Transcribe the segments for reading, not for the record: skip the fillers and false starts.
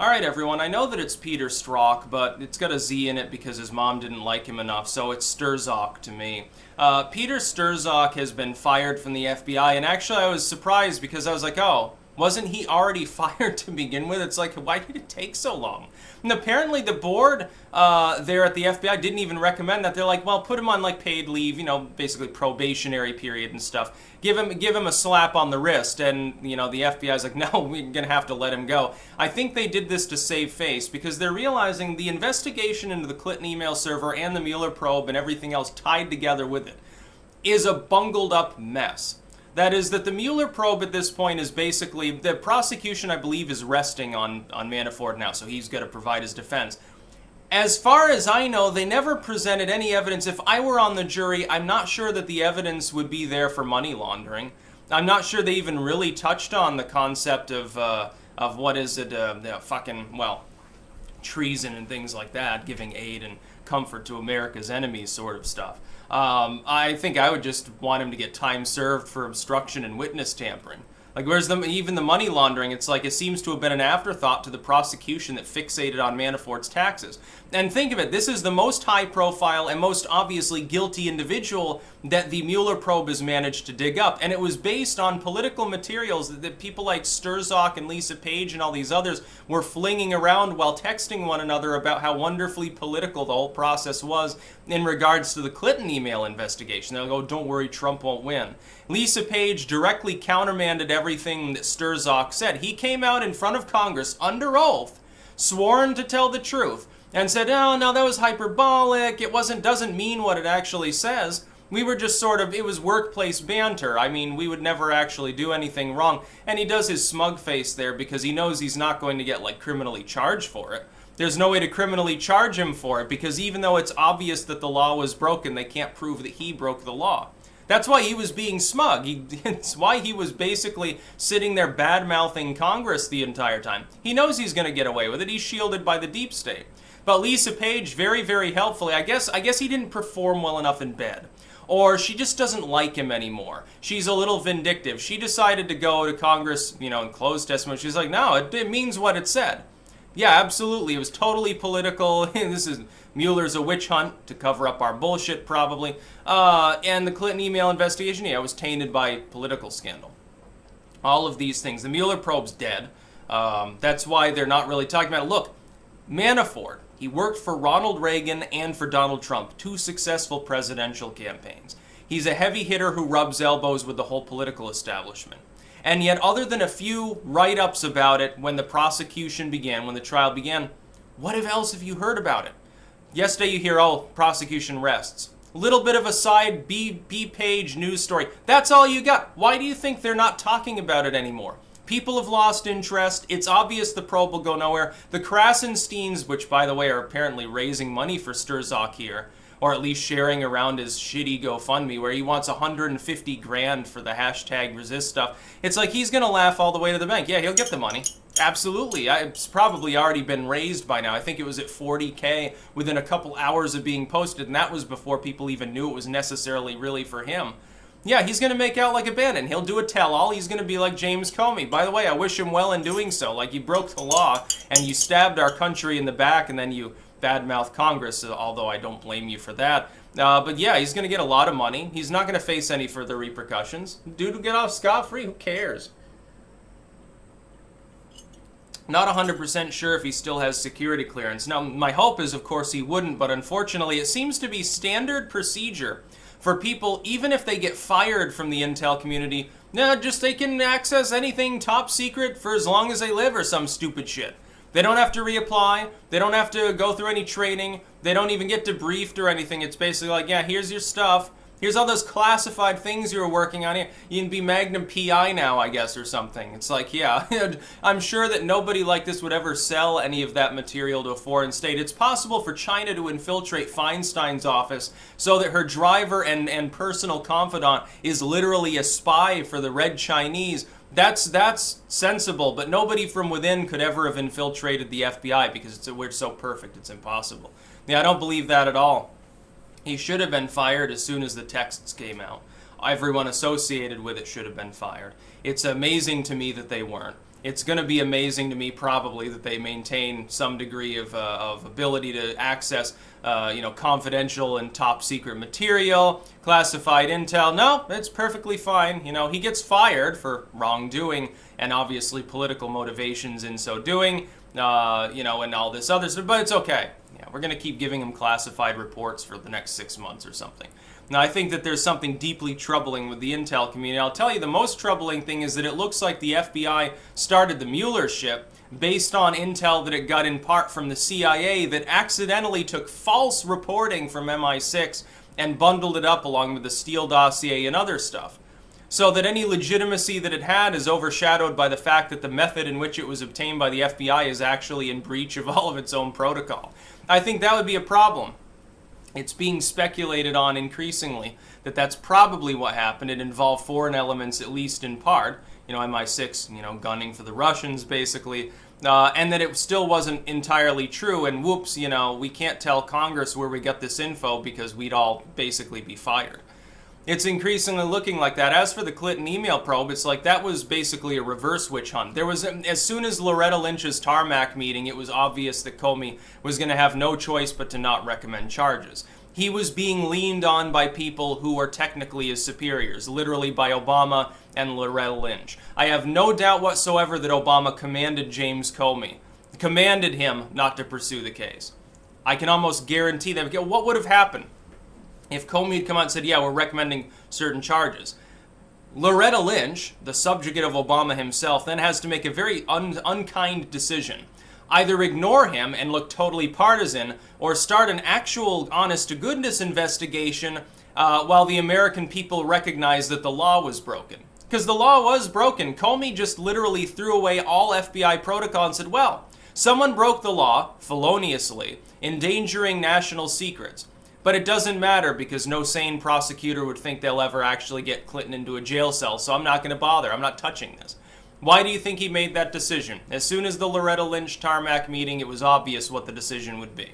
Alright everyone, I know that it's Peter Strzok, but it's got a Z in it because his mom didn't like him enough, so it's Strzok to me. Peter Strzok has been fired from the FBI, and actually I was surprised because I was like, oh, wasn't he already fired to begin with? It's like, why did it take so long? And apparently the board there at the FBI didn't even recommend that. They're like, well, put him on like paid leave, you know, basically probationary period and stuff. Give him a slap on the wrist, and you know the FBI's like, no, we're gonna have to let him go. I think they did this to save face because they're realizing the investigation into the Clinton email server and the Mueller probe and everything else tied together with it is a bungled up mess. That is that the Mueller probe at this point is basically, the prosecution I believe is resting on Manafort now, so he's got to provide his defense. As far as I know, they never presented any evidence. If I were on the jury, I'm not sure that the evidence would be there for money laundering. I'm not sure they even really touched on the concept of what is it, treason and things like that, giving aid and comfort to America's enemies sort of stuff. I think I would just want him to get time served for obstruction and witness tampering. Like, where's even the money laundering? It's like it seems to have been an afterthought to the prosecution that fixated on Manafort's taxes. And think of it, this is the most high-profile and most obviously guilty individual that the Mueller probe has managed to dig up. And it was based on political materials that people like Strzok and Lisa Page and all these others were flinging around while texting one another about how wonderfully political the whole process was in regards to the Clinton email investigation. They'll go, don't worry, Trump won't win. Lisa Page directly countermanded everything that Strzok said. He came out in front of Congress under oath, sworn to tell the truth, and said, oh, no, that was hyperbolic. It doesn't mean what it actually says. We were just it was workplace banter. I mean, we would never actually do anything wrong. And he does his smug face there because he knows he's not going to get, like, criminally charged for it. There's no way to criminally charge him for it because even though it's obvious that the law was broken, they can't prove that he broke the law. That's why he was being smug. It's why he was basically sitting there bad-mouthing Congress the entire time. He knows he's going to get away with it. He's shielded by the deep state. But Lisa Page, very, very helpfully, I guess he didn't perform well enough in bed. Or she just doesn't like him anymore. She's a little vindictive. She decided to go to Congress, you know, in closed testimony. She's like, no, it means what it said. Yeah, absolutely. It was totally political. Mueller's a witch hunt to cover up our bullshit, probably. And the Clinton email investigation, yeah, was tainted by political scandal. All of these things. The Mueller probe's dead. That's why they're not really talking about it. Look, Manafort, he worked for Ronald Reagan and for Donald Trump, two successful presidential campaigns. He's a heavy hitter who rubs elbows with the whole political establishment. And yet, other than a few write-ups about it when the prosecution began, when the trial began, what else have you heard about it? Yesterday you hear, oh, prosecution rests. A little bit of a side B-page news story. That's all you got. Why do you think they're not talking about it anymore? People have lost interest. It's obvious the probe will go nowhere. The Krasensteins, which, by the way, are apparently raising money for Strzok here, or at least sharing around his shitty GoFundMe where he wants 150 grand for the hashtag resist stuff. It's like he's going to laugh all the way to the bank. Yeah, he'll get the money. Absolutely. It's probably already been raised by now. I think it was at 40K within a couple hours of being posted, and that was before people even knew it was necessarily really for him. Yeah, he's going to make out like a bandit. He'll do a tell-all. He's going to be like James Comey. By the way, I wish him well in doing so. Like, you broke the law, and you stabbed our country in the back, and then you badmouth Congress, although I don't blame you for that. But yeah, he's going to get a lot of money. He's not going to face any further repercussions. Dude will get off scot-free. Who cares? Not 100% sure if he still has security clearance. Now, my hope is, of course, he wouldn't, but unfortunately, it seems to be standard procedure for people, even if they get fired from the intel community, they can access anything top secret for as long as they live or some stupid shit. They don't have to reapply. They don't have to go through any training. They don't even get debriefed or anything. It's basically like, yeah, here's your stuff. Here's all those classified things you were working on here. You can be Magnum PI now, I guess, or something. It's like, yeah, I'm sure that nobody like this would ever sell any of that material to a foreign state. It's possible for China to infiltrate Feinstein's office so that her driver and personal confidant is literally a spy for the Red Chinese. That's sensible, but nobody from within could ever have infiltrated the FBI because we're so perfect, it's impossible. Yeah, I don't believe that at all. He should have been fired as soon as the texts came out. Everyone associated with it should have been fired. It's amazing to me that they weren't. It's going to be amazing to me, probably, that they maintain some degree of ability to access, confidential and top secret material, classified intel. No, it's perfectly fine. He gets fired for wrongdoing and obviously political motivations in so doing, and all this other stuff, but it's okay. Yeah, we're going to keep giving him classified reports for the next 6 months or something. Now, I think that there's something deeply troubling with the intel community. I'll tell you, the most troubling thing is that it looks like the FBI started the Mueller ship based on intel that it got in part from the CIA that accidentally took false reporting from MI6 and bundled it up along with the Steele dossier and other stuff. So that any legitimacy that it had is overshadowed by the fact that the method in which it was obtained by the FBI is actually in breach of all of its own protocol. I think that would be a problem. It's being speculated on increasingly that that's probably what happened. It involved foreign elements, at least in part. MI6, gunning for the Russians, basically. And that it still wasn't entirely true. And whoops, we can't tell Congress where we got this info because we'd all basically be fired. It's increasingly looking like that. As for the Clinton email probe, it's like that was basically a reverse witch hunt. There was, as soon as Loretta Lynch's tarmac meeting, it was obvious that Comey was going to have no choice but to not recommend charges. He was being leaned on by people who were technically his superiors, literally by Obama and Loretta Lynch. I have no doubt whatsoever that Obama commanded James Comey, commanded him not to pursue the case. I can almost guarantee that. What would have happened if Comey had come out and said, yeah, we're recommending certain charges? Loretta Lynch, the subjugate of Obama himself, then has to make a very unkind decision. Either ignore him and look totally partisan, or start an actual honest-to-goodness investigation while the American people recognize that the law was broken. Because the law was broken. Comey just literally threw away all FBI protocol and said, well, someone broke the law, feloniously, endangering national secrets. But it doesn't matter because no sane prosecutor would think they'll ever actually get Clinton into a jail cell, so I'm not going to bother. I'm not touching this. Why do you think he made that decision? As soon as the Loretta Lynch tarmac meeting, it was obvious what the decision would be.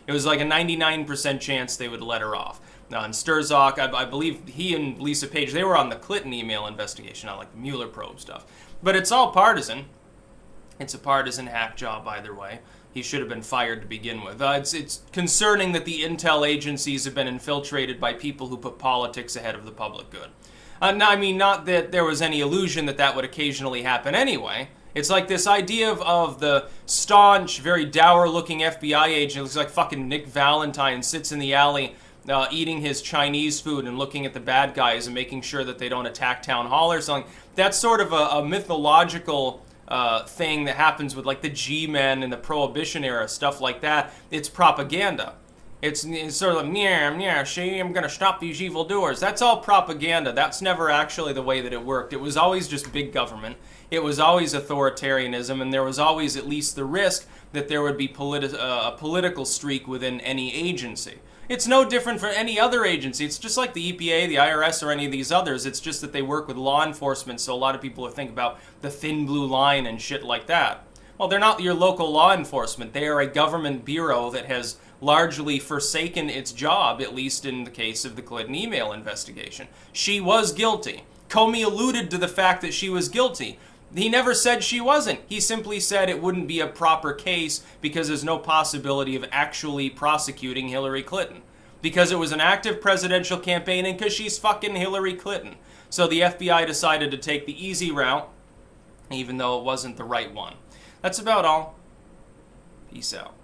It was like a 99% chance they would let her off. Now, and Strzok, I believe he and Lisa Page, they were on the Clinton email investigation, not like the Mueller probe stuff. But it's all partisan. It's a partisan hack job either way. He should have been fired to begin with. It's concerning that the intel agencies have been infiltrated by people who put politics ahead of the public good. Not that there was any illusion that that would occasionally happen anyway. It's like this idea of the staunch, very dour-looking FBI agent. It looks like fucking Nick Valentine sits in the alley eating his Chinese food and looking at the bad guys and making sure that they don't attack Town Hall or something. That's sort of a mythological thing that happens with like the G-men in the Prohibition era, stuff like that. It's propaganda. It's sort of like, yeah, see, I'm going to stop these evildoers. That's all propaganda. That's never actually the way that it worked. It was always just big government. It was always authoritarianism, and there was always at least the risk that there would be a political streak within any agency. It's no different for any other agency. It's just like the EPA, the IRS, or any of these others. It's just that they work with law enforcement, so a lot of people think about the thin blue line and shit like that. Well, they're not your local law enforcement. They are a government bureau that has largely forsaken its job, at least in the case of the Clinton email investigation. She was guilty. Comey alluded to the fact that she was guilty. He never said she wasn't. He simply said it wouldn't be a proper case because there's no possibility of actually prosecuting Hillary Clinton. Because it was an active presidential campaign and because she's fucking Hillary Clinton. So the FBI decided to take the easy route, even though it wasn't the right one. That's about all. Peace out.